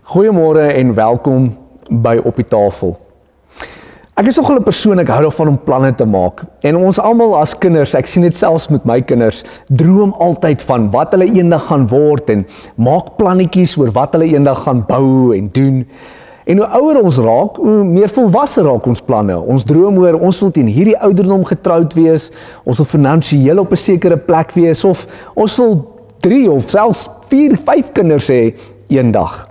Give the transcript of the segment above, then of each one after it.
Goeiemôre en welkom by Op die Tafel. Ek is nogal 'n persoon, ek hou daarvan om planne te maak. En ons almal as kinders, ek sien dit selfs met my kinders, droom altyd van wat hulle eendag gaan word en maak plannetjies oor wat hulle eendag gaan bou en doen. En hoe ouer ons raak, hoe meer volwasse raak ons planne. Ons droom oor ons wil teen hierdie ouderdom getroud wees, ons wil finansiëel op 'n sekere plek wees of ons wil 3 of selfs 4, 5 kinders hê eendag.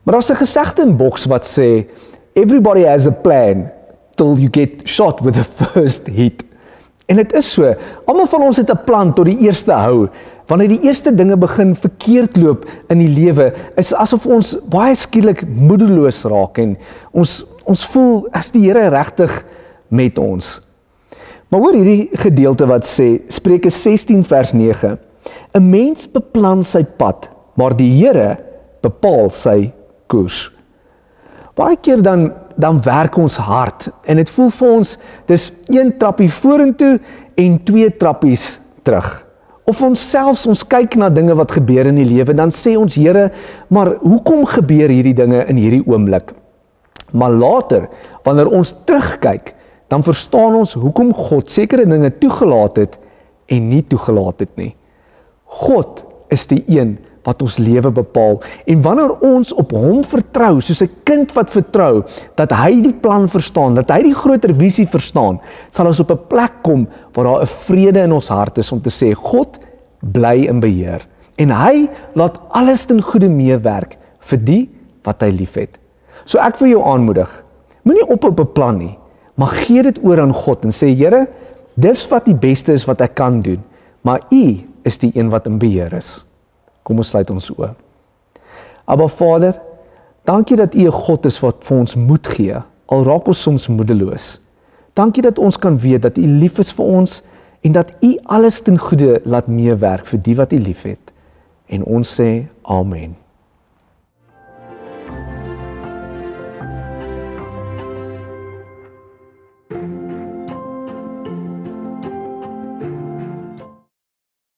Maar daar's 'n gesegde in boks wat sê, everybody has a plan till you get shot with the first hit. En dit is so, almal van ons het 'n plan tot die eerste hou. Wanneer die eerste dinge begin verkeerd loop in die lewe, is asof ons baie skielik moedeloos raak en ons voel as die Here regtig met ons. Maar hoor hierdie gedeelte wat sê, Spreuke 16 vers 9, 'n mens beplan sy pad, maar die Here bepaal sy koers. Baie keer dan werk ons hard en dit voel vir ons dis 1 trappie vorentoe en 2 trappies terug. Of ons kyk na dinge wat gebeur in die lewe, dan sê ons, Here, maar hoekom gebeur hierdie dinge in hierdie oomblik? Maar later, wanneer ons terugkyk, dan verstaan ons hoekom God sekere dinge toegelaat het en nie toegelaat het nie. God is die een wat ons lewe bepaal. En wanneer ons op hom vertrou, soos 'n kind wat vertrou, dat hy die plan verstaan, dat hy die groter visie verstaan, sal ons op 'n plek kom waar daar 'n vrede in ons hart is om te sê, God bly in beheer. En hy laat alles ten goeie meewerk vir die wat hy liefhet. So ek wil jou aanmoedig, moenie op 'n plan nie, maar gee dit oor aan God en sê, Here, dis wat die beste is wat ek kan doen, maar U is die een wat in beheer is. Kom ons sluit ons oë. Abba Vader, dankie dat U 'n God is wat vir ons moed gee, al raak ons soms moedeloos. Dankie dat ons kan weet dat U lief is vir ons en dat U alles ten goeie laat meewerk vir die wat U liefhet. En ons sê, Amen.